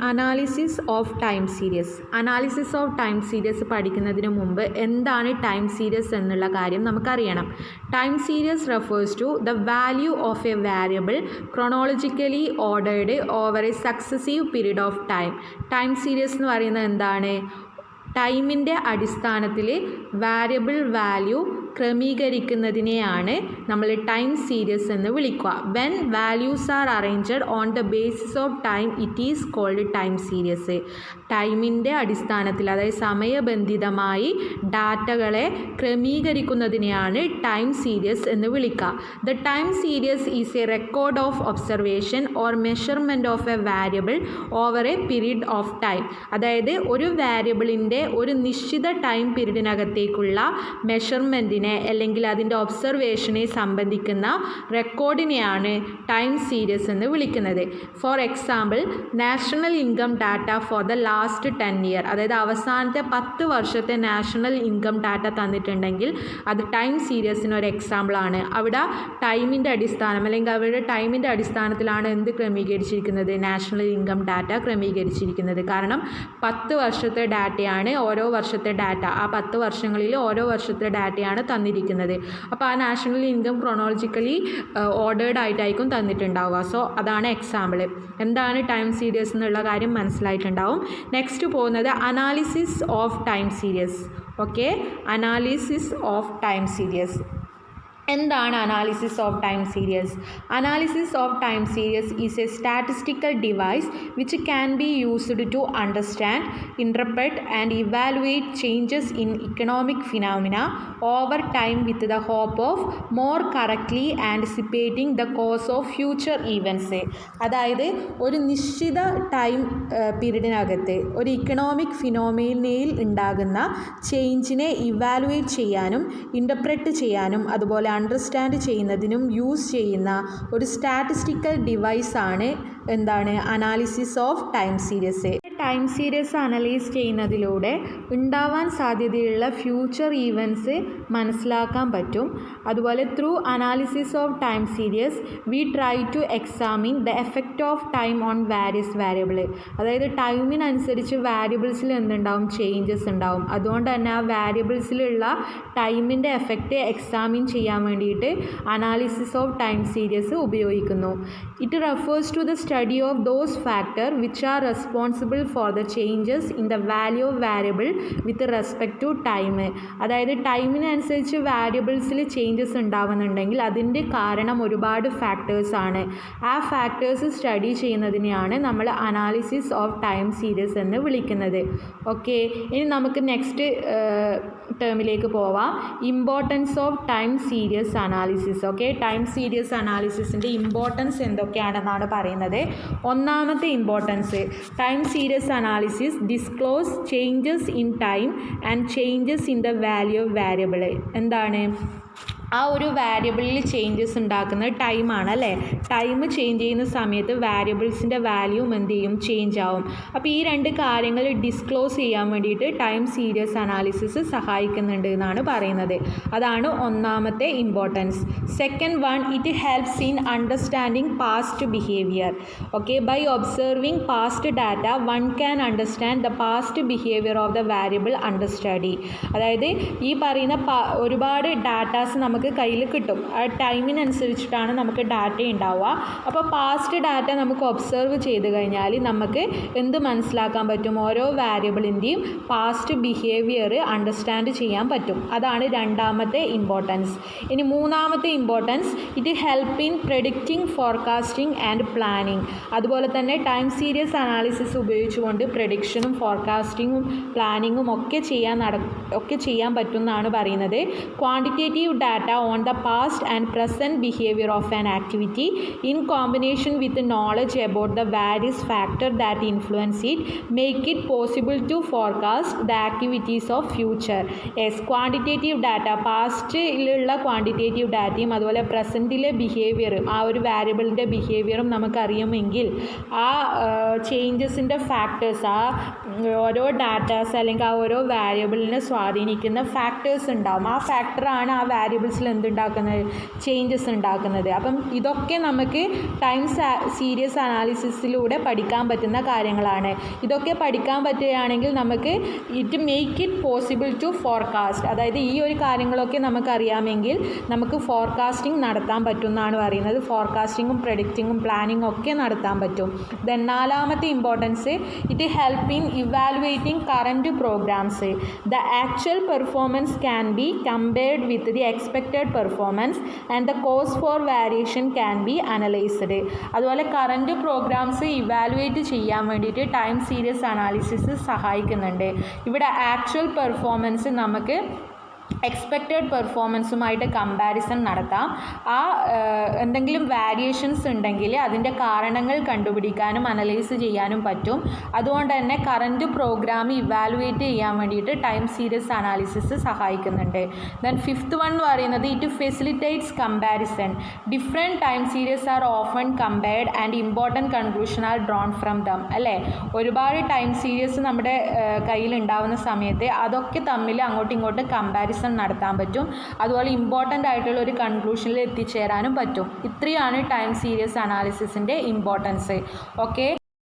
Analysis of time series. Analysis of time series പഠിക്കുന്നതിന് മുമ്പ് എന്താണ് ടൈം സീരീസ് എന്നുള്ള കാര്യം നമുക്കറിയണം. Time series refers to the value of a variable chronologically ordered over a successive period of time. Time series എന്ന് പറയുന്നത് എന്താണ്? ടൈമിൻ്റെ അടിസ്ഥാനത്തിൽ വാരിയബിൾ വാല്യൂ ക്രമീകരിക്കുന്നതിനെയാണ് നമ്മൾ ടൈം സീരീസ് എന്ന് വിളിക്കുക. When values are arranged on the basis of time it is called time series. ടൈമിൻ്റെ അടിസ്ഥാനത്തിൽ, അതായത് സമയബന്ധിതമായി ഡാറ്റകളെ ക്രമീകരിക്കുന്നതിനെയാണ് ടൈം സീരീസ് എന്ന് വിളിക്കുക. The time series is A record of observation or measurement of a variable over A period of time. അതായത് ഒരു വാരിയബിളിൻ്റെ ഒരു നിശ്ചിത ടൈം പീരീഡിനകത്തേക്കുള്ള മെഷർമെൻറ്റിനെ അല്ലെങ്കിൽ അതിൻ്റെ ഒബ്സർവേഷനെ സംബന്ധിക്കുന്ന റെക്കോർഡിനെയാണ് ടൈം സീരീസ് എന്ന് വിളിക്കുന്നത്. For example, national income data for the last 10 year, അതായത് അവസാനത്തെ 10 വർഷത്തെ നാഷണൽ ഇൻകം ഡാറ്റ തന്നിട്ടുണ്ടെങ്കിൽ അത് ടൈം സീരീസിന് ഒരു എക്സാമ്പിളാണ്. അവിടെ ടൈമിൻ്റെ അടിസ്ഥാനം അല്ലെങ്കിൽ അവരുടെ ടൈമിൻ്റെ അടിസ്ഥാനത്തിലാണ് എന്ത് ക്രമീകരിച്ചിരിക്കുന്നത്? നാഷണൽ ഇൻകം ഡാറ്റ ക്രമീകരിച്ചിരിക്കുന്നത്. കാരണം 10 വർഷത്തെ ഡാറ്റയാണ് ഓരോ വർഷത്തെ ഡാറ്റ. ആ 10 വർഷങ്ങളിൽ ഓരോ വർഷത്തെ ഡാറ്റയാണ് തന്നിരിക്കുന്നത്. അപ്പോൾ ആ നാഷണൽ ഇൻകം ക്രോണോളജിക്കലി ഓർഡേർഡ് ആയിട്ടായിരിക്കും തന്നിട്ടുണ്ടാവുക. സോ അതാണ് എക്സാമ്പിൾ. എന്താണ് ടൈം സീരീസ് എന്നുള്ള കാര്യം മനസ്സിലായിട്ടുണ്ടാവും. നെക്സ്റ്റ് പോകുന്നത് analysis of time series. Okay, analysis of time series. എന്താണ് analysis of time series? Analysis of time series is a statistical device which can be used to understand, interpret and evaluate changes in economic phenomena over time with the hope of more correctly anticipating the course of future events. അതായത് ഒരു നിശ്ചിത time പീരീഡിനകത്ത് ഒരു economic ഫിനോമിനയിൽ ഉണ്ടാകുന്ന ചേഞ്ചിനെ evaluate ചെയ്യാനും interpret ചെയ്യാനും അതുപോലെ understand ചെയ്യുന്നതിനും use ചെയ്യുന്ന ഒരു സ്റ്റാറ്റിസ്റ്റിക്കൽ ഡിവൈസാണ് എന്താണ് analysis of time series. Time series analyse ചെയ്യുന്നതിലൂടെ ഉണ്ടാവാൻ സാധ്യതയുള്ള ഫ്യൂച്ചർ ഈവൻസ് മനസ്സിലാക്കാൻ പറ്റും. അതുപോലെ through analysis of time series we try to examine the effect of time on various variable. അതായത് ടൈമിനനുസരിച്ച് വാരിയബിൾസിൽ എന്തുണ്ടാവും? ചേഞ്ചസ് ഉണ്ടാവും. അതുകൊണ്ട് തന്നെ ആ വാരിയബിൾസിലുള്ള ടൈമിൻ്റെ എഫക്റ്റ് എക്സാമിൻ ചെയ്യാൻ വേണ്ടിയിട്ട് അനാലിസിസ് ഓഫ് ടൈം സീരീസ് ഉപയോഗിക്കുന്നു. It refers to the study of those factor which are responsible for the changes in the value of variable with respect to time. അതായത് ടൈമിനനുസരിച്ച് വാരിയബിൾസിൽ ചേഞ്ചസ് ഉണ്ടാവുന്നുണ്ടെങ്കിൽ അതിൻ്റെ കാരണം ഒരുപാട് ഫാക്ടേഴ്സാണ്. ആ ഫാക്ടേഴ്സ് സ്റ്റഡി ചെയ്യുന്നതിനെയാണ് നമ്മൾ അനാലിസിസ് ഓഫ് ടൈം സീരീസ് എന്ന് വിളിക്കുന്നത്. ഓക്കെ, ഇനി നമുക്ക് നെക്സ്റ്റ് ടേമിലേക്ക് പോവാം. Importance of time series analysis. Okay, time series അനാലിസിസിൻ്റെ ഇമ്പോർട്ടൻസ് എന്തൊക്കെയാണെന്നാണ് പറയുന്നത്. ഒന്നാമത്തെ importance, time series analysis disclose changes in time and changes in the value of variable. എന്താണ്? ആ ഒരു വാരിയബിളിൽ ചേഞ്ചസ് ഉണ്ടാക്കുന്നത് ടൈമാണ് അല്ലേ? ടൈം ചേഞ്ച് ചെയ്യുന്ന സമയത്ത് വാരിയബിൾസിൻ്റെ വാല്യൂം എന്ത് ചെയ്യും? ചേഞ്ച് ആവും. അപ്പോൾ ഈ രണ്ട് കാര്യങ്ങൾ ഡിസ്ക്ലോസ് ചെയ്യാൻ വേണ്ടിയിട്ട് ടൈം സീരീസ് അനാലിസിസ് സഹായിക്കുന്നുണ്ട് എന്നാണ് പറയുന്നത്. അതാണ് ഒന്നാമത്തെ importance. Second one, it helps in understanding past behaviour. Okay, by observing past data one can understand the past behaviour of the variable under study. അതായത് ഈ പറയുന്ന ഒരുപാട് ഡാറ്റാസ് നമുക്ക് കയ്യിൽ കിട്ടും. ആ ടൈമിനനുസരിച്ചിട്ടാണ് നമുക്ക് ഡാറ്റ ഉണ്ടാവുക. അപ്പോൾ പാസ്റ്റ് ഡാറ്റ നമുക്ക് ഒബ്സർവ് ചെയ്ത് കഴിഞ്ഞാൽ നമുക്ക് എന്ത് മനസ്സിലാക്കാൻ പറ്റും? ഓരോ വാരിയബിളിൻ്റെയും പാസ്റ്റ് ബിഹേവിയർ അണ്ടർസ്റ്റാൻഡ് ചെയ്യാൻ പറ്റും. അതാണ് രണ്ടാമത്തെ ഇമ്പോർട്ടൻസ്. ഇനി മൂന്നാമത്തെ importance, it help in predicting, forecasting and planning. അതുപോലെ തന്നെ ടൈം സീരീസ് അനാലിസിസ് ഉപയോഗിച്ചുകൊണ്ട് പ്രഡിക്ഷനും ഫോർകാസ്റ്റിങ്ങും പ്ലാനിങ്ങും ഒക്കെ ചെയ്യാൻ പറ്റുമെന്നാണ് പറയുന്നത്. Quantitative data on the past and present behavior of an activity in combination with knowledge about the various factors that influence it make it possible to forecast the activities of future. Yes, quantitative data, പാസ്റ്റിലുള്ള quantitative ഡാറ്റയും അതുപോലെ പ്രസൻറ്റിലെ ബിഹേവിയറും ആ ഒരു വാരിയബിളിൻ്റെ ബിഹേവിയറും നമുക്കറിയുമെങ്കിൽ ആ ചേഞ്ചസിൻ്റെ factors, ആ ഓരോ datas അല്ലെങ്കിൽ ആ ഓരോ വാരിയബിളിനെ സ്വാധീനിക്കുന്ന ഫാക്ടേഴ്സ് ഉണ്ടാവും. ആ ഫാക്ടറാണ് ആ വാരിയബിൾസ് ഹാബിറ്റ്സിൽ എന്തുണ്ടാക്കുന്നത്, ചേഞ്ചസ് ഉണ്ടാക്കുന്നത്. അപ്പം ഇതൊക്കെ നമുക്ക് ടൈം സീരീസ് അനാലിസിസിലൂടെ പഠിക്കാൻ പറ്റുന്ന കാര്യങ്ങളാണ്. ഇതൊക്കെ പഠിക്കാൻ പറ്റുകയാണെങ്കിൽ നമുക്ക് make it possible to forecast. അതായത് ഈ ഒരു കാര്യങ്ങളൊക്കെ നമുക്കറിയാമെങ്കിൽ നമുക്ക് ഫോർകാസ്റ്റിംഗ് നടത്താൻ പറ്റും എന്നാണ് പറയുന്നത്. ഫോർകാസ്റ്റിങ്ങും പ്രെഡിക്റ്റിങ്ങും പ്ലാനിങ്ങും ഒക്കെ നടത്താൻ പറ്റും. ദെൻ 4ാമത്തെ importance, it help in evaluating current programmes. The actual performance can be compared with the expected performance and the cause for variation can be analysed. അതുപോലെ കറൻറ്റ് പ്രോഗ്രാംസ് ഇവാലുവേറ്റ് ചെയ്യാൻ വേണ്ടിയിട്ട് ടൈം സീരീസ് അനാലിസിസ് സഹായിക്കുന്നുണ്ട്. ഇവിടെ actual performance നമുക്ക് expected പെർഫോമൻസുമായിട്ട് comparison നടത്താം. എന്തെങ്കിലും variations ഉണ്ടെങ്കിൽ അതിൻ്റെ കാരണങ്ങൾ കണ്ടുപിടിക്കാനും അനലൈസ് ചെയ്യാനും പറ്റും. അതുകൊണ്ട് തന്നെ കറൻറ്റ് പ്രോഗ്രാം ഇവാലുവേറ്റ് ചെയ്യാൻ വേണ്ടിയിട്ട് ടൈം സീരീസ് അനാലിസിസ് സഹായിക്കുന്നുണ്ട്. ദെൻ 5th വൺ എന്ന് പറയുന്നത്, it facilitates comparison. Different time series are often compared and important conclusion are drawn from them. അല്ലേ, ഒരുപാട് ടൈം സീരീസ് നമ്മുടെ കയ്യിൽ ഉണ്ടാവുന്ന സമയത്ത് അതൊക്കെ തമ്മിൽ അങ്ങോട്ടും ഇങ്ങോട്ടും കമ്പാരിസൺ നടത്താൻ പറ്റും. അതുപോലെ ഇമ്പോർട്ടൻ്റ് ആയിട്ടുള്ള ഒരു കൺക്ലൂഷനിൽ എത്തിച്ചേരാനും പറ്റും. ഇത്രയാണ് ടൈം സീരീസ് അനാലിസിസിൻ്റെ ഇമ്പോർട്ടൻസ്. ഓക്കെ.